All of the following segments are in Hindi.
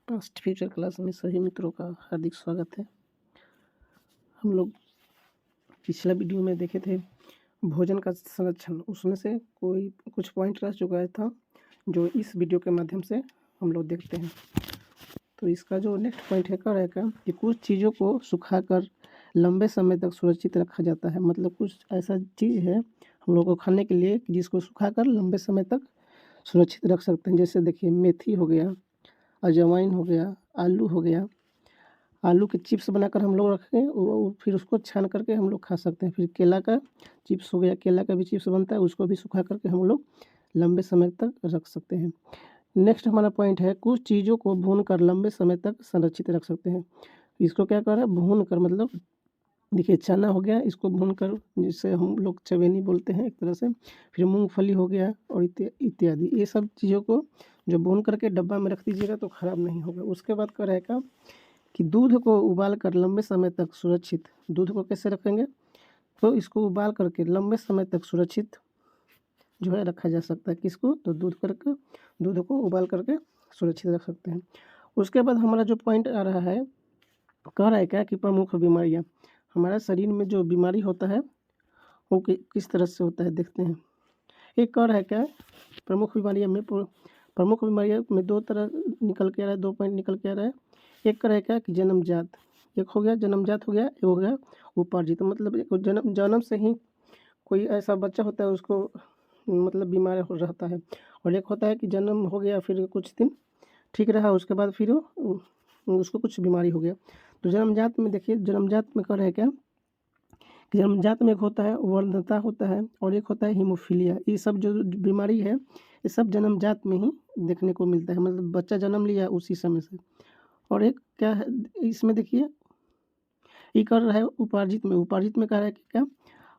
पास्ट फ्यूचर क्लास में सभी मित्रों का हार्दिक स्वागत है। हम लोग पिछला वीडियो में देखे थे भोजन का संरक्षण, उसमें से कोई कुछ पॉइंट रह चुका था जो इस वीडियो के माध्यम से हम लोग देखते हैं। तो इसका जो नेक्स्ट पॉइंट है क्या रहेगा कि कुछ चीज़ों को सुखाकर लंबे समय तक सुरक्षित रखा जाता है। मतलब कुछ ऐसा चीज़ है हम लोग को खाने के लिए जिसको सुखाकर लंबे समय तक सुरक्षित रख सकते हैं। जैसे देखिए मेथी हो गया, अजवाइन हो गया, आलू हो गया। आलू के चिप्स बनाकर हम लोग रखें वो फिर उसको छान करके हम लोग खा सकते हैं। फिर केला का चिप्स हो गया, केला का भी चिप्स बनता है, उसको भी सुखा करके हम लोग लंबे समय तक रख सकते हैं। नेक्स्ट हमारा पॉइंट है कुछ चीज़ों को भूनकर लंबे समय तक संरक्षित रख सकते हैं। इसको क्या कर रहा है भूनकर, मतलब देखिए चना हो गया, इसको भूनकर जिसे हम लोग चवेनी बोलते हैं एक तरह से। फिर मूंगफली हो गया और इत्यादि, ये सब चीज़ों को जो भून करके डब्बा में रख दीजिएगा तो ख़राब नहीं होगा। उसके बाद क्या रहेगा कि दूध को उबाल कर लंबे समय तक सुरक्षित, दूध को कैसे रखेंगे तो इसको उबाल करके लंबे समय तक सुरक्षित जो है रखा जा सकता है। किसको तो दूध को उबाल करके सुरक्षित रख सकते हैं। उसके बाद हमारा जो पॉइंट आ रहा है कह रहा है क्या कि प्रमुख बीमारियां, हमारा शरीर में जो बीमारी होता है वो किस तरह से होता है देखते हैं। एक कह रहा है क्या प्रमुख बीमारियों में दो तरह निकल के आ रहा है, 2 पॉइंट निकल के आ रहा है। एक कह रहा है क्या कि जन्मजात, एक हो गया जन्मजात हो गया, एक हो गया उपार्जित। मतलब एक जन्म से ही कोई ऐसा बच्चा होता है उसको मतलब बीमार हो रहता है, और एक होता है कि जन्म हो गया फिर कुछ दिन ठीक रहा उसके बाद फिर उसको कुछ बीमारी हो गया। तो जन्मजात में देखिए, जन्मजात में कह रहे हैं क्या कि जन्मजात में एक होता है वर्णता होता है और एक होता है हीमोफीलिया। ये सब जो बीमारी है ये सब जन्मजात में ही देखने को मिलता है, मतलब बच्चा जन्म लिया उसी समय से। और एक क्या है इसमें देखिए ये कर रहा है उपार्जित में कह रहा है कि क्या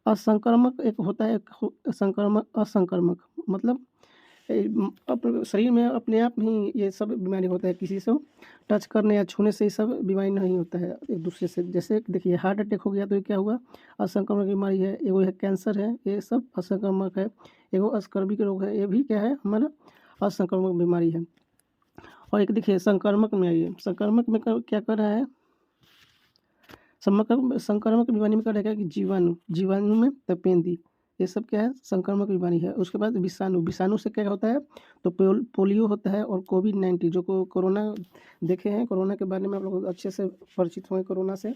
असंक्रामक एक होता है, संक्रामक असंक्रामक, मतलब शरीर में अपने आप ही ये सब बीमारी होता है, किसी से टच करने या छूने से ये सब बीमारी नहीं होता है एक दूसरे से। जैसे देखिए हार्ट अटैक हो गया तो ये क्या हुआ असंक्रामक बीमारी है। एगो है कैंसर है, ये सब असंक्रामक है। एगो अस्कर्विक रोग है, ये भी क्या है हमारा असंक्रामक बीमारी है। और एक देखिए संक्रामक में आइए, संक्रामक में क्या कर रहा है संक्रामक बीमारी में क्या रहेगा कि जीवाणु में तपेंदी, ये सब क्या है संक्रामक बीमारी है। उसके बाद विषाणु से क्या होता है तो पोलियो होता है, और कोविड-19 जो कोरोना देखे हैं, कोरोना के बारे में आप लोग अच्छे से परिचित हुए कोरोना से।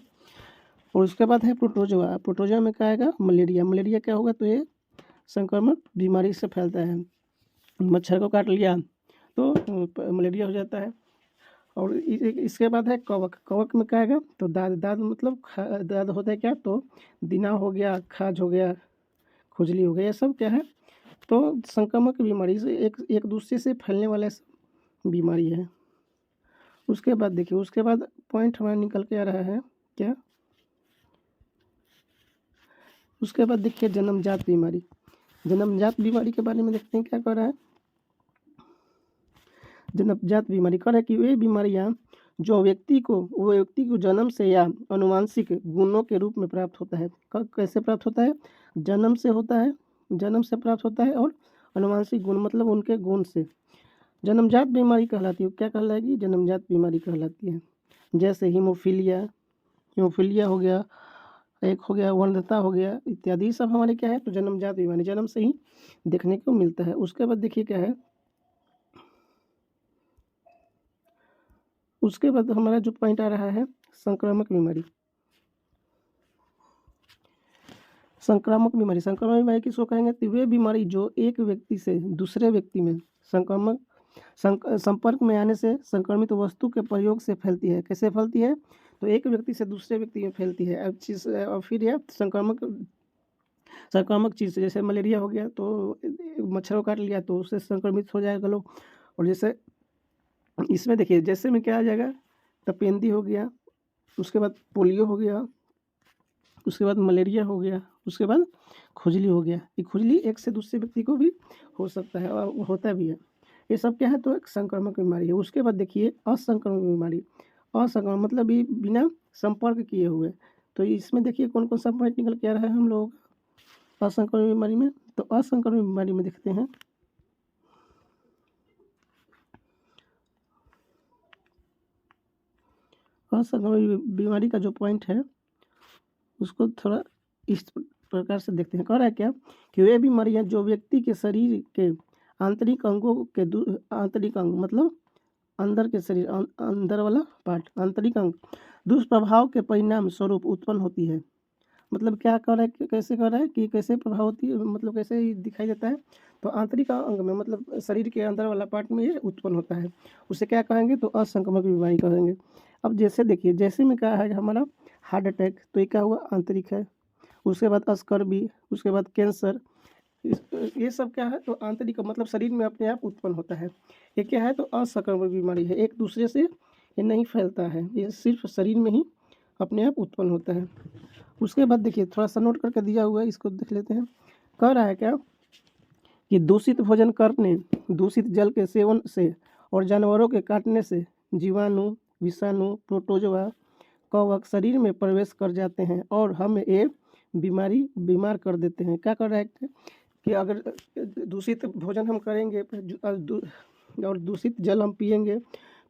और उसके बाद है प्रोटोजोआ में क्या आएगा मलेरिया क्या होगा तो ये संक्रामक बीमारी से फैलता है। मच्छर को काट लिया तो मलेरिया हो जाता है। और इसके बाद है कवक में क्या आएगा तो दाद मतलब दाद होता है क्या तो दिना हो गया, खाज हो गया, खुजली हो गया, ये सब क्या है तो संक्रामक बीमारी से एक दूसरे से फैलने वाला बीमारी है। उसके बाद देखिए, उसके बाद पॉइंट हमारा निकल के आ रहा है क्या, उसके बाद देखिए जन्मजात बीमारी के बारे में देखते हैं क्या कर रहा है। जन्मजात बीमारी कह रहा है कि वे बीमारियां जो व्यक्ति को जन्म से या आनुवंशिक गुणों के रूप में प्राप्त होता है। कैसे प्राप्त होता है जन्म से प्राप्त होता है, और आनुवंशिक गुण मतलब उनके गुण से जन्मजात बीमारी कहलाती है। क्या कहलाएगी जन्मजात बीमारी कहलाती है। जैसे हीमोफीलिया हो गया, एक हो गया वर्णता हो गया इत्यादि, सब हमारे क्या है तो जन्मजात बीमारी जन्म से ही देखने को मिलता है। उसके बाद देखिए क्या है, उसके बाद हमारा जो पॉइंट आ रहा है संक्रामक बीमारी किसको कहेंगे तो वे बीमारी जो एक व्यक्ति से दूसरे व्यक्ति में संपर्क में आने से संक्रमित वस्तु के प्रयोग से फैलती है। कैसे फैलती है तो एक व्यक्ति से दूसरे व्यक्ति में फैलती है। अब चीज और फिर है संक्रामक चीज़ जैसे मलेरिया हो गया तो मच्छर को काट लिया तो उससे संक्रमित हो जाएगा लोग। और जैसे इसमें देखिए जैसे में क्या आ जाएगा तपेंदी हो गया, उसके बाद पोलियो हो गया, उसके बाद मलेरिया हो गया, उसके बाद खुजली हो गया। ये खुजली एक से दूसरे व्यक्ति को भी हो सकता है और होता भी है। ये सब क्या है तो एक संक्रामक बीमारी है। उसके बाद देखिए असंक्रामक बीमारी, असंक्रामक मतलब ये बिना संपर्क किए हुए। तो इसमें देखिए कौन कौन सा पॉइंट निकल के आ रहा है हम लोग असंक्रामक बीमारी में। तो असंक्रामक बीमारी में देखते हैं, असंक्रमक बीमारी का जो पॉइंट है उसको थोड़ा इस प्रकार से देखते हैं। कह रहा है क्या कि वे बीमारियां जो व्यक्ति के शरीर के आंतरिक अंगों के आंतरिक अंग मतलब अंदर के शरीर अंदर वाला पार्ट आंतरिक अंग दुष्प्रभाव के परिणाम स्वरूप उत्पन्न होती है। मतलब क्या कर रहा है, कैसे कर रहा है कि कैसे प्रभाव होती है, मतलब कैसे दिखाई देता है। तो आंतरिक अंग में मतलब शरीर के अंदर वाला पार्ट में ये उत्पन्न होता है, उसे क्या कहेंगे तो असंक्रामक बीमारी कहेंगे। अब जैसे देखिए, जैसे में क्या है हमारा हार्ट अटैक, तो ये क्या हुआ आंतरिक है। उसके बाद अस्कर्वी, उसके बाद कैंसर, ये सब क्या है तो आंतरिक मतलब शरीर में अपने आप उत्पन्न होता है। ये क्या है तो असंक्रामक बीमारी है, एक दूसरे से ये नहीं फैलता है, ये सिर्फ शरीर में ही अपने आप उत्पन्न होता है। उसके बाद देखिए थोड़ा सा नोट करके दिया हुआ है, इसको देख लेते हैं। कह रहा है क्या कि दूषित भोजन करने, दूषित जल के सेवन से और जानवरों के काटने से जीवाणु, विषाणु, प्रोटोजोआ, कवक शरीर में प्रवेश कर जाते हैं और हमें ये बीमार कर देते हैं। क्या कर रहा है कि अगर दूषित भोजन हम करेंगे और दूषित जल हम पिएंगे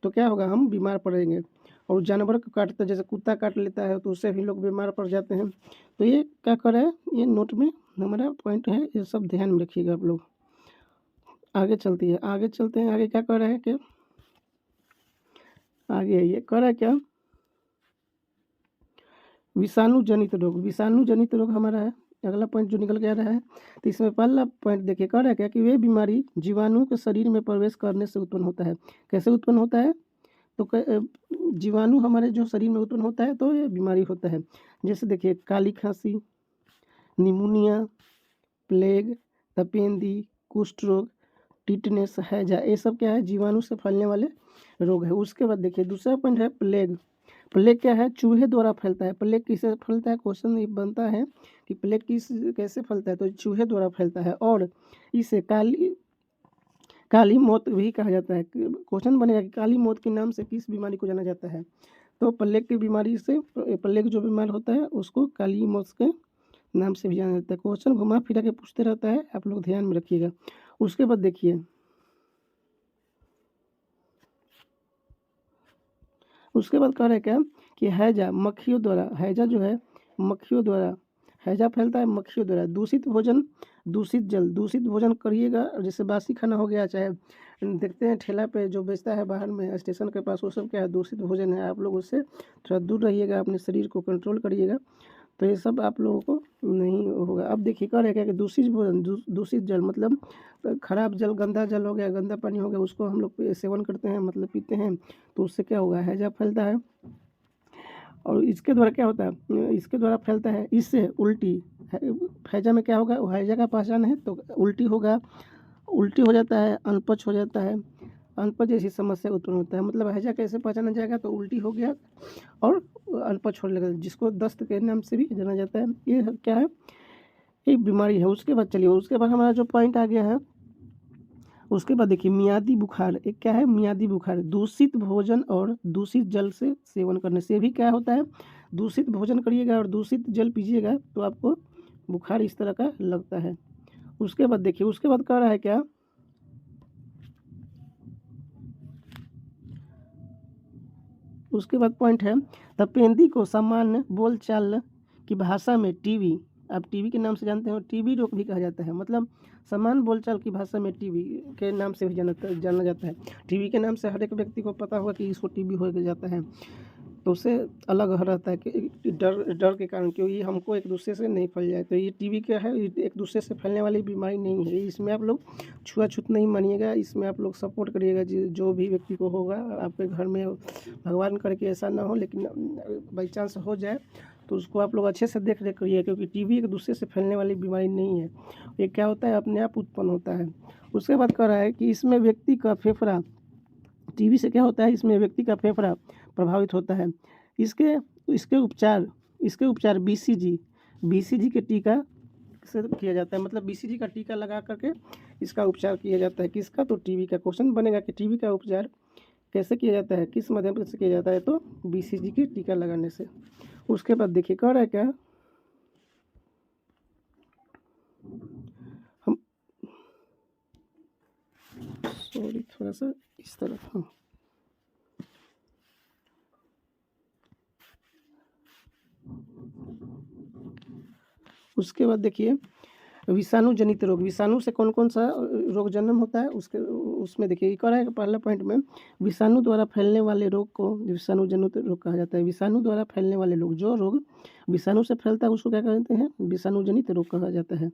तो क्या होगा, हम बीमार पड़ेंगे। और जानवर को काटते जैसे कुत्ता काट लेता है तो उससे भी लोग बीमार पड़ जाते हैं। तो ये क्या कर रहा है, ये नोट में हमारा पॉइंट है, ये सब ध्यान में रखिएगा आप लोग। आगे चलती है, आगे चलते हैं। आगे क्या कर रहा है कि आगे ये कर रहा है क्या, विषाणु जनित रोग। विषाणु जनित रोग हमारा है अगला पॉइंट जो निकल के आ रहा है। तो इसमें पहला पॉइंट देखिए, कह रहा है क्या कि वे बीमारी जीवाणु के शरीर में प्रवेश करने से उत्पन्न होता है। कैसे उत्पन्न होता है तो जीवाणु हमारे जो शरीर में उत्पन्न होता है तो ये बीमारी होता है। जैसे देखिए काली खांसी, निमोनिया, प्लेग, तपेंदी, कुष्ठ रोग, टिटनेस, हैजा, ये सब क्या है जीवाणु से फैलने वाले रोग है। उसके बाद देखिए दूसरा पॉइंट है प्लेग। प्लेग क्या है, चूहे द्वारा फैलता है। प्लेग किससे फैलता है, क्वेश्चन ये बनता है कि प्लेग कैसे फैलता है, तो चूहे द्वारा फैलता है और इसे काली मौत भी कहा जाता है। क्वेश्चन बनेगा कि काली मौत के नाम से किस बीमारी को जाना जाता है, तो प्लेग की बीमारी से, प्लेग जो बीमार होता है उसको काली मौत के नाम से भी जाना जाता है। क्वेश्चन घुमा फिरा के पूछते रहता है, आप लोग ध्यान में रखिएगा। उसके बाद देखिए, उसके बाद कह रहे हैं क्या कि हैजा मक्खियों द्वारा, हैजा जो है मक्खियों द्वारा, हैजा फैलता है मक्खियों द्वारा। दूषित भोजन, दूषित जल, दूषित भोजन करिएगा, जैसे बासी खाना हो गया, चाहे देखते हैं ठेला पे जो बेचता है बाहर में स्टेशन के पास, वो सब क्या है दूषित भोजन है। आप लोग उससे थोड़ा दूर रहिएगा, अपने शरीर को कंट्रोल करिएगा, तो ये सब आप लोगों को नहीं होगा। अब देखिए कह रहे क्या कि दूषित भोजन, दूषित जल मतलब खराब जल, गंदा जल हो गया, गंदा पानी हो गया, उसको हम लोग सेवन करते हैं मतलब पीते हैं, तो उससे क्या होगा हैजा फैलता है। और इसके द्वारा क्या होता है, इसके द्वारा फैलता है, इससे उल्टी, हैजा में क्या होगा, हैजा का पहचान है तो उल्टी होगा, उल्टी हो जाता है, अनपच हो जाता है, अनपच जैसी समस्या उत्पन्न होता है। मतलब हैजा कैसे पहचाना जाएगा, तो उल्टी हो गया और अनपच होने लगा, जिसको दस्त के नाम से भी जाना जाता है। ये क्या है, एक बीमारी है। उसके बाद चलिए, उसके बाद हमारा जो पॉइंट आ गया है, उसके बाद देखिए मियादी बुखार। एक क्या है मियादी बुखार, दूषित भोजन और दूषित जल से सेवन करने से भी क्या होता है, दूषित भोजन करिएगा और दूषित जल पीजिएगा तो आपको बुखार इस तरह का लगता है। उसके बाद देखिए, उसके बाद कह रहा है क्या, उसके बाद पॉइंट है तपेंदी को सामान्य बोलचाल की भाषा में टीबी, आप टीबी के नाम से जानते हो, टीबी रोग भी कहा जाता है। मतलब सामान्य बोलचाल की भाषा में टीबी के नाम से भी जाना जाता है। टीबी के नाम से हर एक व्यक्ति को पता होगा कि इसको टीबी हो जाता है, तो उससे अलग रहता है कि डर के कारण, क्योंकि हमको एक दूसरे से नहीं फैल जाए। तो ये टीबी क्या है, एक दूसरे से फैलने वाली बीमारी नहीं है। इसमें आप लोग छुआछूत नहीं मानिएगा, इसमें आप लोग सपोर्ट करिएगा जो भी व्यक्ति को होगा आपके घर में, भगवान करके ऐसा ना हो, लेकिन बाई चांस हो जाए तो उसको आप लोग अच्छे से देख रेख करिए, क्योंकि टीबी एक दूसरे से फैलने वाली बीमारी नहीं है। ये क्या होता है, अपने आप उत्पन्न होता है। उसके बाद कह रहा है कि इसमें व्यक्ति का फेफड़ा, टीबी से क्या होता है, इसमें व्यक्ति का फेफड़ा प्रभावित होता है। इसके इसके उपचार बीसीजी के टीका से किया जाता है। मतलब बीसीजी का टीका लगा करके इसका उपचार किया जाता है। किसका, तो टीबी का। क्वेश्चन बनेगा कि टीबी का उपचार कैसे किया जाता है, किस माध्यम से किया जाता है, तो बीसीजी के टीका लगाने से। उसके बाद देखिए कह रहा है क्या, हम सॉरी थोड़ा सा इस तरफ, हाँ उसके बाद देखिए विषाणु जनित रोग, विषाणु से कौन कौन सा रोग जन्म होता है उसके उसमें देखिए क्या है पहला पॉइंट में, विषाणु द्वारा फैलने वाले रोग को विषाणु जनित रोग कहा जाता है। विषाणु द्वारा फैलने वाले रोग, जो रोग विषाणु से फैलता है उसको क्या कहते हैं, विषाणु जनित रोग कहा जाता है।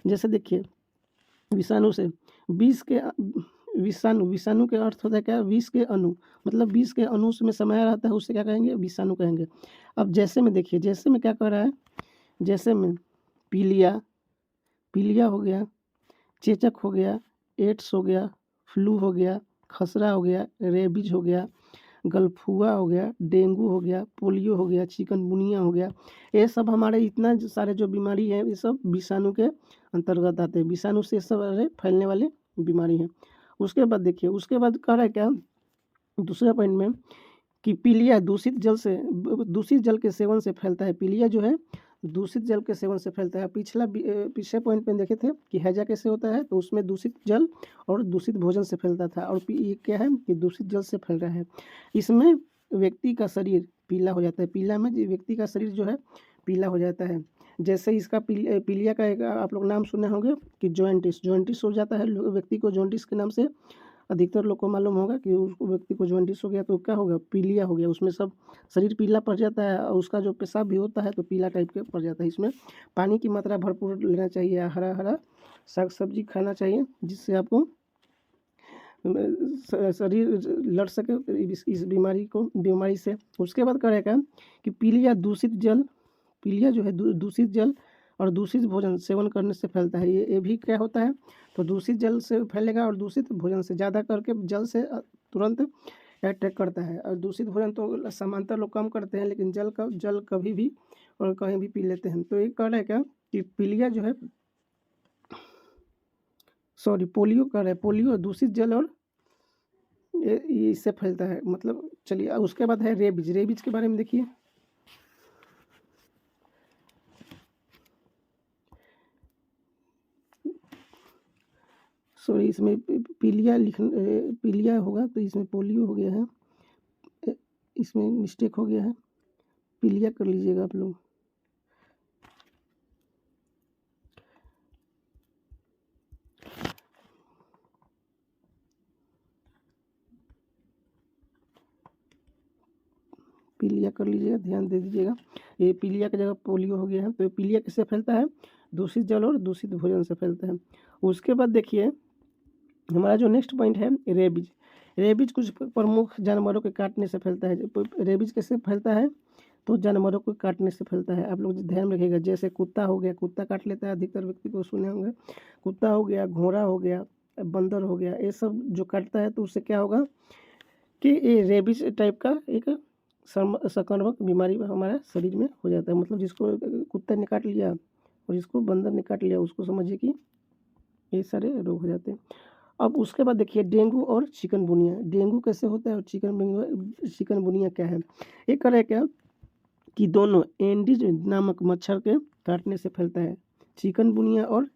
जैसे देखिए विषाणु से विष के विषाणु, विषाणु के अर्थ होता है क्या, विष के अणु, मतलब विष के अणु में समाया रहता है उससे क्या कहेंगे, विषाणु कहेंगे। अब जैसे में देखिए, जैसे में क्या कह रहा है, जैसे में पीलिया, पीलिया हो गया, चेचक हो गया, एड्स हो गया, फ्लू हो गया, खसरा हो गया, रेबीज हो गया, गलफुआ हो गया, डेंगू हो गया, पोलियो हो गया, चिकनगुनिया हो गया, ये सब हमारे इतना सारे जो बीमारी है ये सब विषाणु के अंतर्गत आते हैं। विषाणु से सब फैलने वाले बीमारी हैं। उसके बाद देखिए, उसके बाद कह रहा है क्या दूसरे पॉइंट में कि पीलिया दूषित जल के सेवन से फैलता है। पीलिया जो है दूषित जल के सेवन से फैलता है। पिछले पॉइंट में देखे थे कि हैजा कैसे होता है, तो उसमें दूषित जल और दूषित भोजन से फैलता था, और ये क्या है कि दूषित जल से फैल रहा है। इसमें व्यक्ति का शरीर पीला हो जाता है। पीला में व्यक्ति का शरीर जो है पीला हो जाता है। जैसे इसका पीलिया का एक आप लोग नाम सुने होंगे कि जॉइंटिस हो जाता है व्यक्ति को। जॉइंटिस के नाम से अधिकतर लोग को मालूम होगा कि उस व्यक्ति को जॉइंटिस हो गया तो क्या होगा, पीलिया हो गया, उसमें सब शरीर पीला पड़ जाता है, और उसका जो पेशाब भी होता है तो पीला टाइप के पड़ जाता है। इसमें पानी की मात्रा भरपूर लेना चाहिए, हरा हरा साग सब्जी खाना चाहिए, जिससे आपको शरीर लड़ सके इस बीमारी से। उसके बाद करेगा कि पीलिया दूषित जल, पीलिया जो है दूषित जल और दूषित भोजन सेवन करने से फैलता है। ये भी क्या होता है, तो दूषित जल से फैलेगा और दूषित भोजन से, ज़्यादा करके जल से तुरंत अटैक करता है, और दूषित भोजन तो समांतर लोग कम करते हैं, लेकिन जल कभी भी और कहीं भी पी लेते हैं। तो ये कह रहा है क्या कि पीलिया जो है, सॉरी पोलियो कह रहा है, पोलियो दूषित जल और ये इससे फैलता है, मतलब चलिए। उसके बाद है रेबीज। रेबीज के बारे में देखिए, सॉरी इसमें पीलिया होगा तो इसमें पोलियो हो गया है, इसमें मिस्टेक हो गया है, पीलिया कर लीजिएगा आप लोग। पीलिया कर लीजिएगा, ध्यान दे दीजिएगा। ये पीलिया की जगह पोलियो हो गया है। तो पीलिया किससे फैलता है, दूषित जल और दूषित भोजन से फैलता है। उसके बाद देखिए हमारा जो नेक्स्ट पॉइंट है रेबीज। रेबीज कुछ प्रमुख जानवरों के काटने से फैलता है। रेबीज कैसे फैलता है, तो जानवरों को काटने से फैलता है। आप लोग ध्यान रखिएगा, जैसे कुत्ता हो गया, कुत्ता काट लेता है, अधिकतर व्यक्ति को सुने होंगे। कुत्ता हो गया, घोड़ा हो गया, बंदर हो गया, ये सब जो काटता है तो उससे क्या होगा कि ये रेबीज टाइप का एक संक्रामक बीमारी हमारे शरीर में हो जाता है। मतलब जिसको कुत्ते ने काट लिया और जिसको बंदर ने काट लिया, उसको समझिए कि ये सारे रोग हो जाते हैं। अब उसके बाद देखिए डेंगू और चिकनगुनिया। डेंगू कैसे होता है और चिकनगुनिया क्या है। एक करे क्या कि दोनों एंडीज नामक मच्छर के काटने से फैलता है। चिकनगुनिया और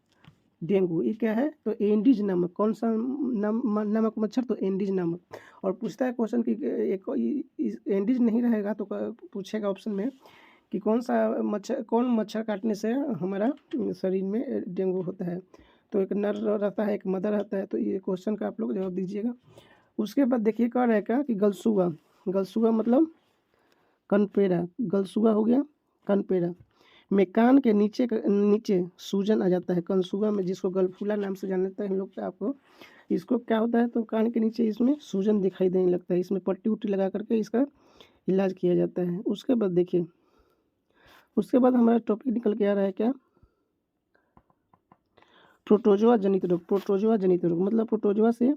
डेंगू ये क्या है, तो एंडीज नामक, कौन सा नामक मच्छर, तो एंडीज नामक। और पूछता है क्वेश्चन कि एक एंडीज नहीं रहेगा तो पूछेगा ऑप्शन में कि कौन मच्छर काटने से हमारा शरीर में डेंगू होता है। तो एक नर रहता है, एक मदर रहता है। तो ये क्वेश्चन का आप लोग जवाब दीजिएगा। उसके बाद देखिए क्या रहेगा कि गलसुआ मतलब कनपेरा, गलसुआ हो गया कनपेरा में कान के नीचे सूजन आ जाता है। कनसुआ में, जिसको गलफूला नाम से जान लेते हैं हम लोग, आपको इसको क्या होता है, तो कान के नीचे इसमें सूजन दिखाई देने लगता है। इसमें पट्टी उट्टी लगा करके इसका इलाज किया जाता है। उसके बाद देखिए, उसके बाद हमारा टॉपिक निकल के आ रहा है क्या, प्रोटोजोआ जनित रोग। प्रोटोजोआ जनित रोग मतलब प्रोटोजोआ से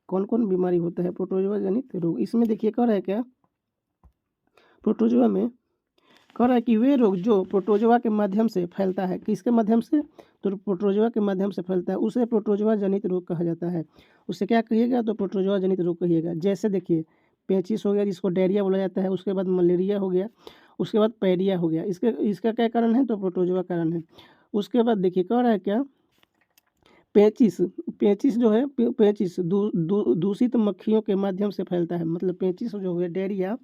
कौन कौन बीमारी होता है, प्रोटोजोआ जनित रोग। इसमें देखिए कह रहा है क्या, प्रोटोजोआ में कह रहा है कि वे रोग जो प्रोटोजोआ के माध्यम से फैलता है, किसके माध्यम से, तो प्रोटोजोआ के माध्यम से फैलता है, उसे प्रोटोजोआ जनित रोग कहा जाता है। उसे क्या कहिएगा, तो प्रोटोजोआ जनित रोग कहिएगा। जैसे देखिए पेचिस हो गया, जिसको डायरिया बोला जाता है। उसके बाद मलेरिया हो गया, उसके बाद पैरिया हो गया। इसका क्या कारण है, तो प्रोटोजोआ कारण है। उसके बाद देखिए कह रहा है क्या, पेचिश, पेचिश जो है पेचिश दूषित मक्खियों के माध्यम से फैलता है। मतलब पेचिश जो है डायरिया,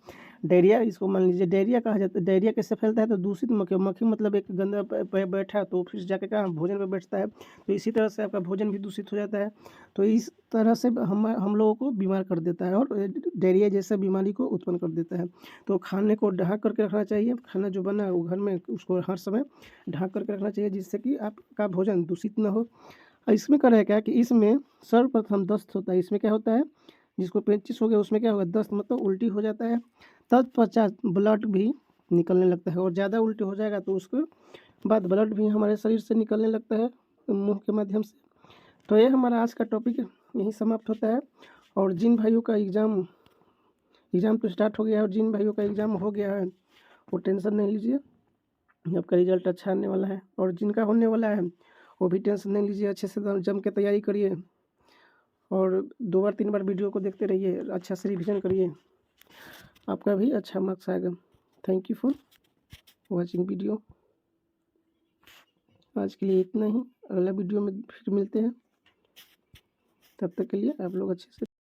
डायरिया इसको मान लीजिए डायरिया कहा जाता है। डायरिया कैसे फैलता है? तो दूषित मक्खी, मक्खी मतलब एक गंदा बैठा तो फिर जाके कहाँ भोजन पे बैठता है, तो इसी तरह से आपका भोजन भी दूषित हो जाता है। तो इस तरह से हम लोगों को बीमार कर देता है और डायरिया जैसा बीमारी को उत्पन्न कर देता है। तो खाने को ढक करके रखना चाहिए। खाना जो बना है वो घर में उसको हर समय ढक करके रखना चाहिए, जिससे कि आपका भोजन दूषित ना हो। इसमें क्या है क्या कि इसमें सर्वप्रथम दस्त होता है। इसमें क्या होता है, जिसको पेचिश हो गया उसमें क्या होगा, दस्त मतलब उल्टी हो जाता है। तत्पश्चात ब्लड भी निकलने लगता है, और ज़्यादा उल्टी हो जाएगा तो उसके बाद ब्लड भी हमारे शरीर से निकलने लगता है मुंह के माध्यम से। तो ये हमारा आज का टॉपिक यहीं समाप्त होता है। और जिन भाइयों का एग्ज़ाम तो स्टार्ट हो गया है, और जिन भाइयों का एग्ज़ाम हो गया है वो टेंशन नहीं लीजिए, आपका रिजल्ट अच्छा आने वाला है। और जिनका होने वाला है वो भी टेंशन नहीं लीजिए, अच्छे से जम के तैयारी करिए और 2 बार 3 बार वीडियो को देखते रहिए, अच्छा से रिविज़न करिए, आपका भी अच्छा मार्क्स आएगा। Thank you for watching video. आज के लिए इतना ही, अगला वीडियो में फिर मिलते हैं। तब तक के लिए आप लोग अच्छे से